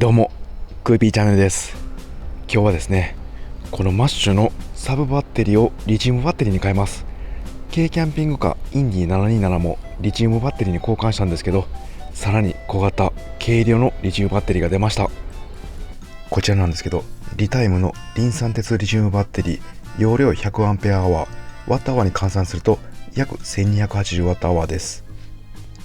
どうも、クーピーチャンネルです。今日はですね、このマッシュのサブバッテリーをリチウムバッテリーに変えます。軽キャンピングカーインディ727もリチウムバッテリーに交換したんですけど、さらに小型軽量のリチウムバッテリーが出ました。こちらなんですけど、リタイムのリン酸鉄リチウムバッテリー、容量 100Ah、ワットアワーに換算すると約 1280Wh です。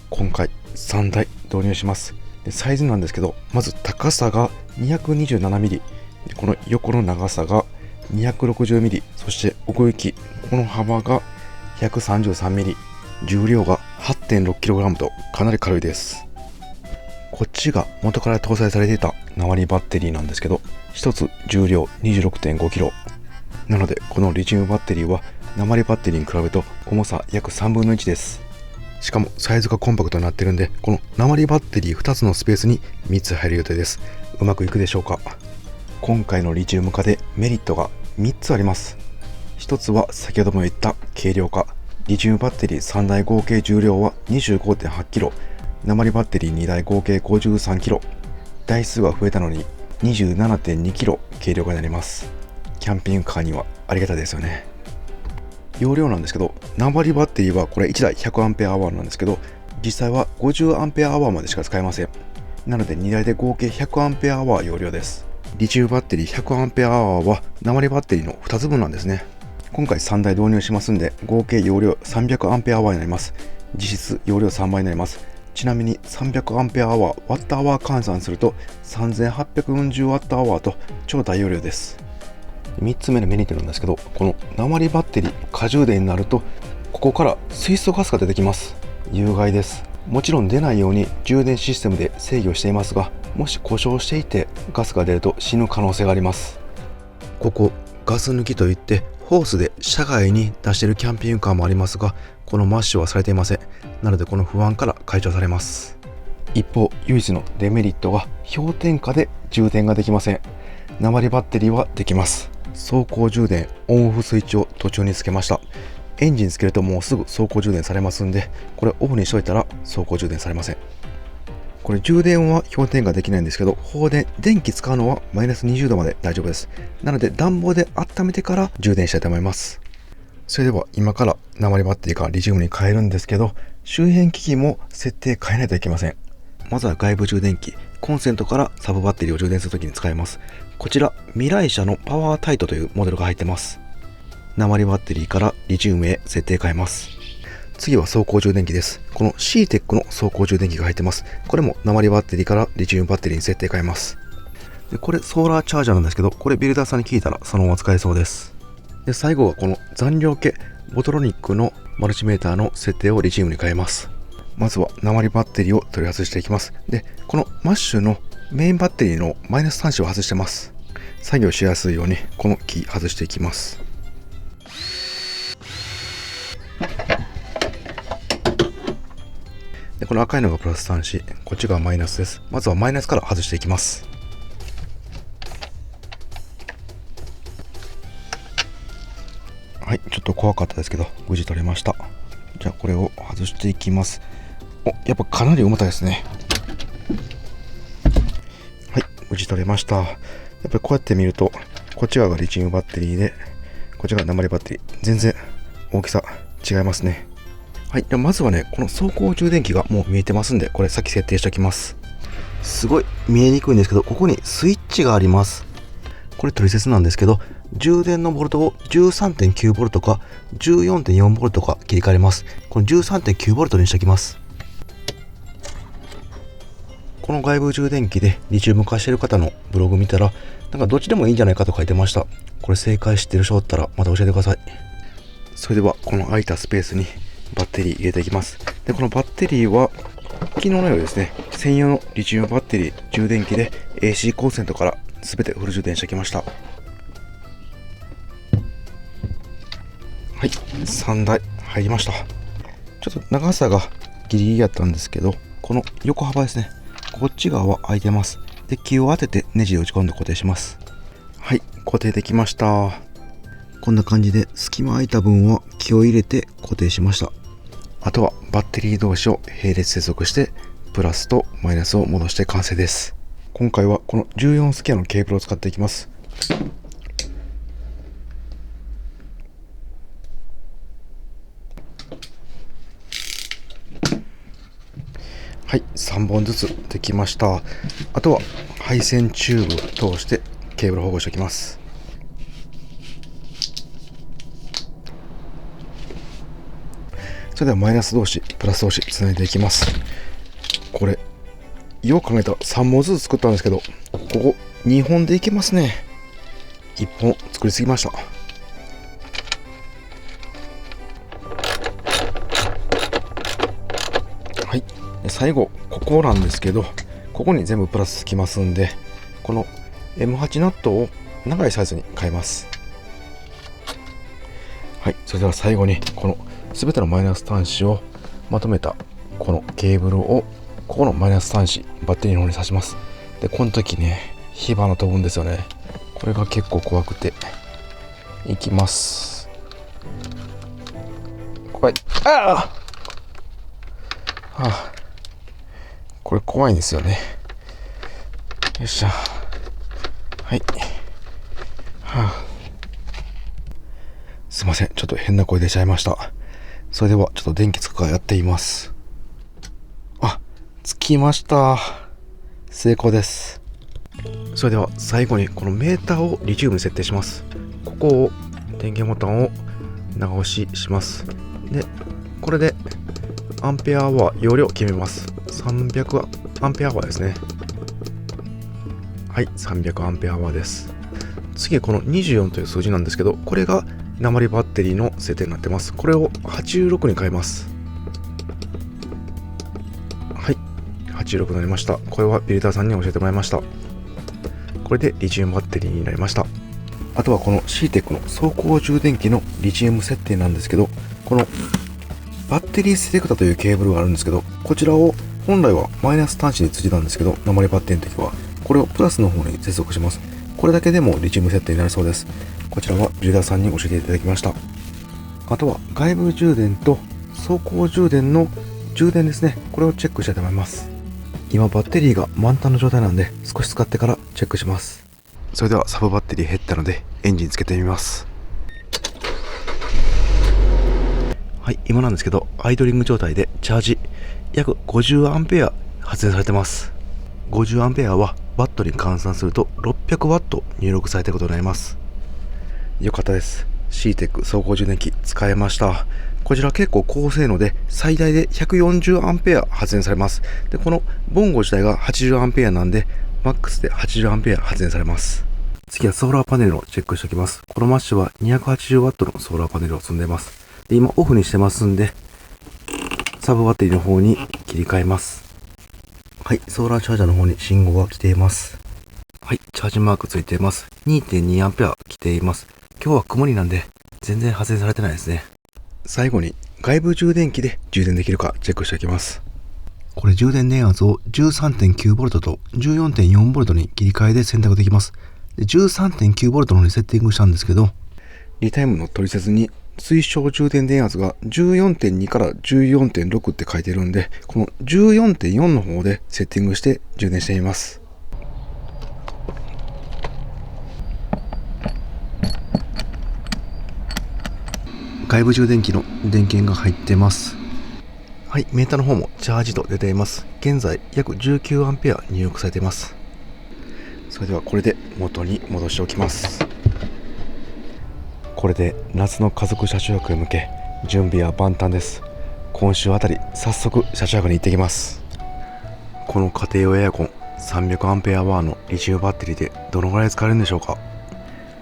今回3台導入します。サイズなんですけど、まず高さが 227mm、 この横の長さが 260mm、 そして奥行き、この幅が 133mm、 重量が 8.6kg とかなり軽いです。こっちが元から搭載されていた鉛バッテリーなんですけど、1つ重量 26.5kg なので、このリチウムバッテリーは鉛バッテリーに比べると重さ約3分の1です。しかもサイズがコンパクトになってるんで、この鉛バッテリー2つのスペースに3つ入る予定です。うまくいくでしょうか。今回のリチウム化でメリットが3つあります。1つは先ほども言った軽量化。リチウムバッテリー3台合計重量は 25.8kg、 鉛バッテリー2台合計 53kg、 台数は増えたのに 27.2kg 軽量化になります。キャンピングカーにはありがたいですよね。容量なんですけど、鉛バッテリーはこれ1台 100Ah なんですけど、実際は 50Ah までしか使えません。なので2台で合計 100Ah 容量です。リチウムバッテリー 100Ah は鉛バッテリーの2つ分なんですね。今回3台導入しますんで、合計容量 300Ah になります。実質容量3倍になります。ちなみに 300Ah ワットアワー換算すると 3840Wh と超大容量です。3つ目のメリットなんですけど、この鉛バッテリー過充電になると、ここから水素ガスが出てきます。有害です。もちろん出ないように充電システムで制御していますが、もし故障していてガスが出ると死ぬ可能性があります。ここガス抜きといってホースで車外に出しているキャンピングカーもありますが、このマッシュはされていません。なのでこの不安から解消されます。一方、唯一のデメリットは氷点下で充電ができません。鉛バッテリーはできます。走行充電オンオフスイッチを途中につけました。エンジンつけるともうすぐ走行充電されますんで、これオフにしといたら走行充電されません。これ充電は氷点下できないんですけど、放電、電気使うのはマイナス20度まで大丈夫です。なので暖房で温めてから充電したいと思います。それでは今から鉛バッテリーからリチウムに変えるんですけど、周辺機器も設定変えないといけません。まずは外部充電器、コンセントからサブバッテリーを充電するときに使います。こちら未来社のパワータイトというモデルが入ってます。鉛バッテリーからリチウムへ設定変えます。次は走行充電器です。この CTEC の走行充電器が入ってます。これも鉛バッテリーからリチウムバッテリーに設定変えます。でこれソーラーチャージャーなんですけど、これビルダーさんに聞いたらそのまま使えそうです。で最後はこの残量計ボトロニックのマルチメーターの設定をリチウムに変えます。まずは鉛バッテリーを取り外していきます。でこのマッシュのメインバッテリーのマイナス端子を外してます。作業しやすいようにこのキー外していきます。でこの赤いのがプラス端子、こっちがマイナスです。まずはマイナスから外していきます。はい、ちょっと怖かったですけど無事取れました。じゃあこれを外していきます。やっぱかなり重たいですね。はい、無事取れました。やっぱりこうやって見ると、こっち側がリチウムバッテリーで、こっち側が鉛バッテリー、全然大きさ違いますね。はい、ではまずはね、この走行充電器がもう見えてますんで、これ先設定しておきます。すごい見えにくいんですけど、ここにスイッチがあります。これ取説なんですけど、充電のボルトを 13.9V か 14.4V か切り替えます。この 13.9V にしておきます。この外部充電器でリチウム化している方のブログ見たら、なんかどっちでもいいんじゃないかと書いてました。これ正解知ってる人おったらまた教えてください。それではこの空いたスペースにバッテリー入れていきます。でこのバッテリーは昨日のようにですね、専用のリチウムバッテリー充電器で AC コンセントから全てフル充電してきました。はい、3台入りました。ちょっと長さがギリギリやったんですけど、この横幅ですね、こっち側は空いてます。で気を当ててネジで打ち込んで固定します。はい、固定できました。こんな感じで隙間空いた分は気を入れて固定しました。あとはバッテリー同士を並列接続してプラスとマイナスを戻して完成です。今回はこの14スケアのケーブルを使っていきます。はい、3本ずつできました。あとは配線チューブを通してケーブルを保護しておきます。それではマイナス同士、プラス同士つないでいきます。これよく考えたら3本ずつ作ったんですけど、ここ2本でいけますね。1本作りすぎました。はい、最後ここなんですけど、ここに全部プラスつきますんで、この M8 ナットを長いサイズに変えます。はい、それでは最後にこの全てのマイナス端子をまとめたこのケーブルをここのマイナス端子バッテリーの方に挿します。でこの時ね、火花飛ぶんですよね。これが結構怖くていきます。怖い。これ怖いんですよね。よっしゃ。はい。すいません、ちょっと変な声出ちゃいました。それではちょっと電気つくかやっています。つきました。成功です。それでは最後にこのメーターをリチウムに設定します。ここを電源ボタンを長押しします。でこれでアンペアアワー容量決めます。300アンペアアワーですね。はい、300アンペアアワーです。次この24という数字なんですけど、これが鉛バッテリーの設定になってます。これを86に変えます。はい、86になりました。これはビルダーさんに教えてもらいました。これでリチウムバッテリーになりました。あとはこの CTEC の走行充電器のリチウム設定なんですけど、このバッテリーセレクタというケーブルがあるんですけど、こちらを本来はマイナス端子についてたんですけど、鉛バッテリーの時はこれをプラスの方に接続します。これだけでもリチウム設定になるそうです。こちらはビルダーさんに教えていただきました。あとは外部充電と走行充電の充電ですね。これをチェックしたいと思います。今バッテリーが満タンの状態なんで、少し使ってからチェックします。それではサブバッテリー減ったのでエンジンつけてみます。はい、今なんですけどアイドリング状態でチャージ約50アンペア発電されてます。50アンペアはワットに換算すると600ワット入力されていることになります。よかったです。 CTEC 走行充電器使えました。こちら結構高性能で最大で140アンペア発電されます。でこのボンゴ自体が80アンペアなんでマックスで80アンペア発電されます。次はソーラーパネルをチェックしておきます。このマッシュは280ワットのソーラーパネルを積んでいます。で今オフにしてますんでサブバッテリーの方に切り替えます。はい、ソーラーチャージャーの方に信号が来ています。はい、チャージマークついています。 2.2 アンペア来ています。今日は曇りなんで全然発電されてないですね。最後に外部充電器で充電できるかチェックしておきます。これ充電電圧を 13.9V と 14.4V に切り替えで選択できます。で 13.9V の方にセッティングしたんですけど、リタイムの取説に推奨充電電圧が 14.2 から 14.6 って書いてるんで、この 14.4 の方でセッティングして充電してみます。外部充電器の電源が入ってます。はい、メーターの方もチャージと出ています。現在約19アンペア入力されています。それではこれで元に戻しておきます。これで夏の家族車中泊へ向け準備は万端です。今週あたり早速車中泊に行ってきます。この家庭用エアコン300アンペアワーのリチウムバッテリーでどのぐらい使えるんでしょうか。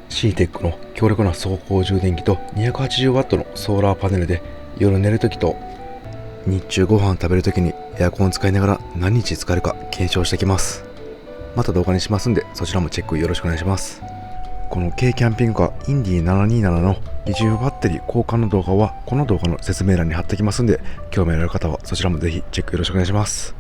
CTEC の強力な走行充電器と 280W のソーラーパネルで夜寝るときと日中ご飯食べるときにエアコンを使いながら何日使えるか検証してきます。また動画にしますんでそちらもチェックよろしくお願いします。この軽キャンピングカーインディ727のリチウムバッテリー交換の動画はこの動画の説明欄に貼っておきますんで、興味ある方はそちらもぜひチェックよろしくお願いします。